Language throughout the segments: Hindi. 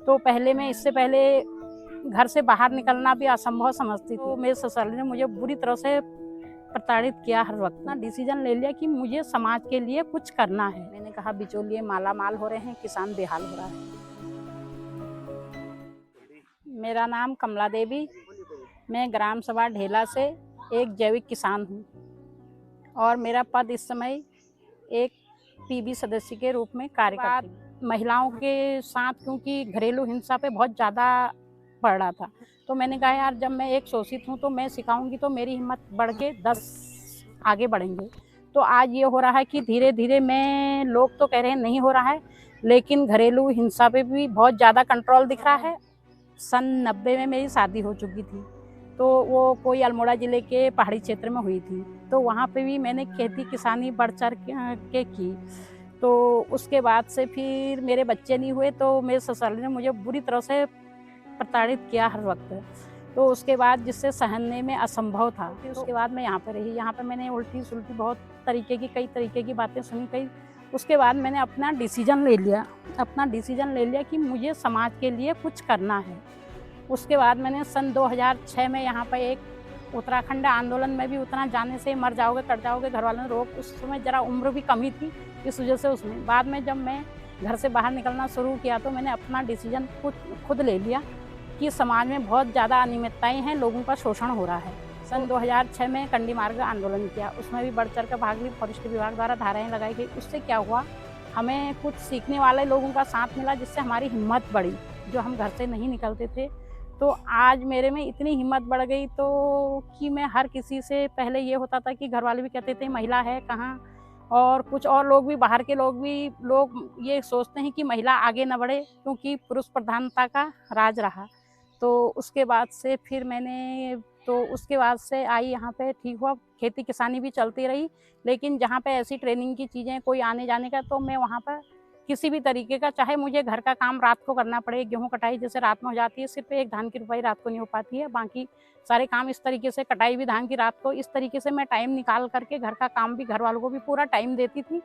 तो पहले मैं इससे पहले घर से बाहर निकलना भी असंभव समझती थी। तो मेरे ससुराल ने मुझे बुरी तरह से प्रताड़ित किया हर वक्त ना। डिसीजन ले लिया कि मुझे समाज के लिए कुछ करना है। मैंने कहा बिचौलिए माला माल हो रहे हैं, किसान बेहाल हो रहा है। मेरा नाम कमला देवी, मैं ग्राम सभा ढेला से एक जैविक किसान हूँ और मेरा पद इस समय एक पीबी सदस्य के रूप में कार्य करती हूँ। महिलाओं के साथ क्योंकि घरेलू हिंसा पे बहुत ज़्यादा पड़ रहा था, तो मैंने कहा यार जब मैं एक शोषित हूँ तो मैं सिखाऊंगी तो मेरी हिम्मत बढ़ के 10 आगे बढ़ेंगे। तो आज ये हो रहा है कि धीरे धीरे मैं, लोग तो कह रहे हैं नहीं हो रहा है, लेकिन घरेलू हिंसा पे भी बहुत ज़्यादा कंट्रोल दिख रहा है। सन 90 में मेरी शादी हो चुकी थी, तो वो कोई अल्मोड़ा ज़िले के पहाड़ी क्षेत्र में हुई थी। तो वहाँ पे भी मैंने खेती किसानी बढ़ चढ़ के की। तो उसके बाद से फिर मेरे बच्चे नहीं हुए, तो मेरे ससुराल ने मुझे बुरी तरह से प्रताड़ित किया हर वक्त। तो उसके बाद जिससे सहने में असंभव था, फिर उसके बाद मैं यहाँ पर रही। यहाँ पर मैंने उल्टी सुलटी बहुत तरीके की, कई तरीके की बातें सुनी। कई उसके बाद मैंने अपना डिसीजन ले लिया कि मुझे समाज के लिए कुछ करना है। उसके बाद मैंने सन 2006 में यहाँ पर एक उत्तराखंड आंदोलन में भी उतना जाने से मर जाओगे कट जाओगे, घर वालों ने रोक। उस समय ज़रा उम्र भी कम ही थी, इस वजह से उसमें बाद में जब मैं घर से बाहर निकलना शुरू किया तो मैंने अपना डिसीजन खुद ले लिया कि समाज में बहुत ज़्यादा अनियमितताएँ हैं, लोगों का शोषण हो रहा है। सन 2006 में कंडी मार्ग आंदोलन किया, उसमें भी बढ़ चढ़ कर भाग ली। फॉरेस्ट विभाग द्वारा धाराएँ लगाई गई। उससे क्या हुआ, हमें कुछ सीखने वाले लोगों का साथ मिला, जिससे हमारी हिम्मत बढ़ी, जो हम घर से नहीं निकलते थे। तो आज मेरे में इतनी हिम्मत बढ़ गई तो कि मैं हर किसी से, पहले ये होता था कि घर वाले भी कहते थे महिला है कहाँ, और कुछ और लोग भी, बाहर के लोग ये सोचते हैं कि महिला आगे न बढ़े क्योंकि पुरुष प्रधानता का राज रहा। तो उसके बाद से फिर उसके बाद से आई यहाँ पे, ठीक हुआ, खेती किसानी भी चलती रही। लेकिन जहाँ पे ऐसी ट्रेनिंग की चीज़ें कोई आने जाने का, तो मैं वहाँ पर किसी भी तरीके का, चाहे मुझे घर का काम रात को करना पड़े, गेहूँ कटाई जैसे रात में हो जाती है, सिर्फ एक धान की रुपाई रात को नहीं हो पाती है, बाकी सारे काम इस तरीके से, कटाई भी धान की रात को, इस तरीके से मैं टाइम निकाल करके घर का काम भी, घर वालों को भी पूरा टाइम देती थी।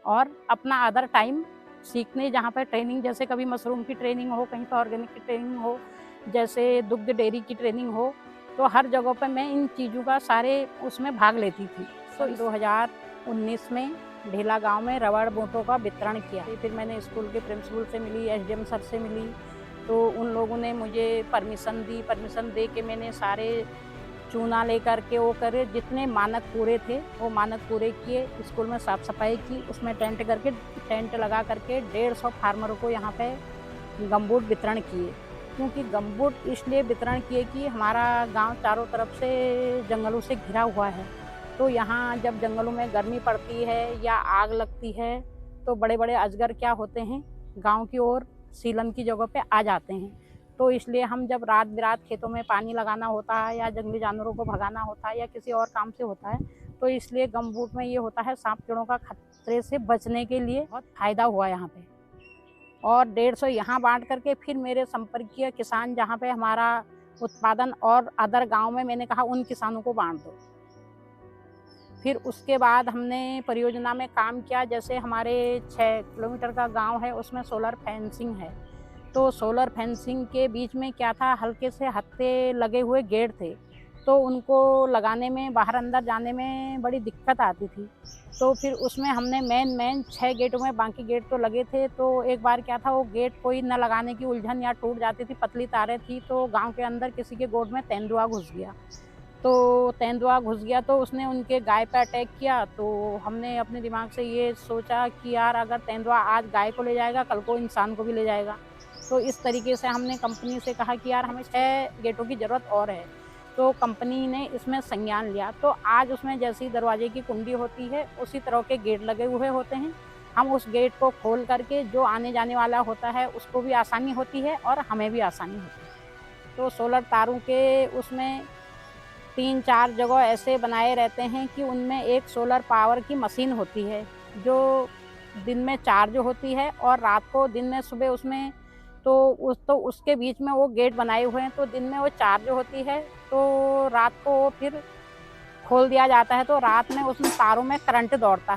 और अपना अदर टाइम सीखने, जहाँ पर ट्रेनिंग, जैसे कभी मशरूम की ट्रेनिंग हो, कहीं पर ऑर्गेनिक की ट्रेनिंग हो, जैसे दुग्ध डेयरी की ट्रेनिंग हो, तो हर जगह पर मैं इन चीज़ों का सारे उसमें भाग लेती थी। तो 2019 में ढेला गांव में रबड़ बोटों का वितरण किया। फिर मैंने स्कूल के प्रिंसिपल से मिली, एसडीएम सर से मिली, तो उन लोगों ने मुझे परमिशन दी। परमिशन दे के मैंने सारे चूना लेकर के वो करे, जितने मानक पूरे थे वो मानक पूरे किए। स्कूल में साफ़ सफाई की, उसमें टेंट लगा करके 150 फार्मरों को यहाँ पे गमबूट वितरण किए। क्योंकि गमबूट इसलिए वितरण किए कि हमारा गांव चारों तरफ से जंगलों से घिरा हुआ है। तो यहाँ जब जंगलों में गर्मी पड़ती है या आग लगती है, तो बड़े बड़े अजगर क्या होते हैं, गांव की ओर सीलन की जगह पे आ जाते हैं। तो इसलिए हम जब रात बिरात खेतों में पानी लगाना होता है या जंगली जानवरों को भगाना होता है या किसी और काम से होता है, तो इसलिए गमबूट में ये होता है, सांप कीड़ों का खतरे से बचने के लिए बहुत फायदा हुआ यहाँ पे। और 150 यहाँ बांट करके फिर मेरे संपर्कीय किसान, जहाँ पे हमारा उत्पादन और अदर गांव में, मैंने कहा उन किसानों को बांट दो। फिर उसके बाद हमने परियोजना में काम किया। जैसे हमारे 6 किलोमीटर का गांव है, उसमें सोलर फेंसिंग है। तो सोलर फेंसिंग के बीच में क्या था, हल्के से हत्थे लगे हुए गेट थे, तो उनको लगाने में, बाहर अंदर जाने में बड़ी दिक्कत आती थी। तो फिर उसमें हमने मेन 6 गेटों में, बाकी गेट तो लगे थे। तो एक बार क्या था, वो गेट कोई न लगाने की उलझन, या टूट जाती थी, पतली तारें थी, तो गांव के अंदर किसी के गोद में तेंदुआ घुस गया। तो उसने उनके गाय पे अटैक किया। तो हमने अपने दिमाग से ये सोचा कि यार अगर तेंदुआ आज गाय को ले जाएगा, कल को इंसान को भी ले जाएगा। तो इस तरीके से हमने कंपनी से कहा कि यार हमें 6 गेटों की ज़रूरत और है। तो कंपनी ने इसमें संज्ञान लिया। तो आज उसमें जैसी दरवाजे की कुंडी होती है, उसी तरह के गेट लगे हुए होते हैं। हम उस गेट को खोल करके जो आने जाने वाला होता है उसको भी आसानी होती है और हमें भी आसानी होती है। तो सोलर तारों के उसमें 3-4 जगह ऐसे बनाए रहते हैं कि उनमें एक सोलर पावर की मशीन होती है, जो दिन में चार्ज होती है और रात को, दिन में सुबह उसमें, तो उसके बीच में वो गेट बनाए हुए हैं। तो दिन में वो चार्ज होती है, तो रात को वो फिर खोल दिया जाता है। तो रात में उसमें तारों में करंट दौड़ता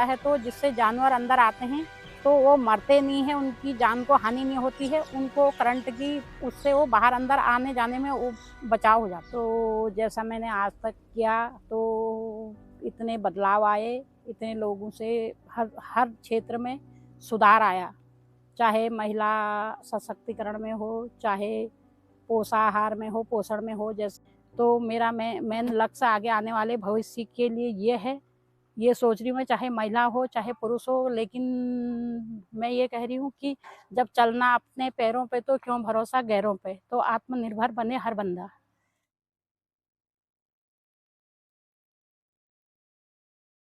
है, तो जिससे जानवर अंदर आते हैं तो वो मरते नहीं हैं, उनकी जान को हानि नहीं होती है, उनको करंट की उससे वो बाहर अंदर आने जाने में वो बचाव हो जाता। तो जैसा मैंने आज तक किया तो इतने बदलाव आए, इतने लोगों से हर हर क्षेत्र में सुधार आया, चाहे महिला सशक्तिकरण में हो, चाहे पोषाहार में हो, पोषण में हो। जैसे तो मेरा मेन लक्ष्य आगे आने वाले भविष्य के लिए ये है, ये सोच रही हूँ मैं, चाहे महिला हो चाहे पुरुष हो, लेकिन मैं ये कह रही हूँ कि जब चलना अपने पैरों पे तो क्यों भरोसा गैरों पे, तो आत्मनिर्भर बने हर बंदा।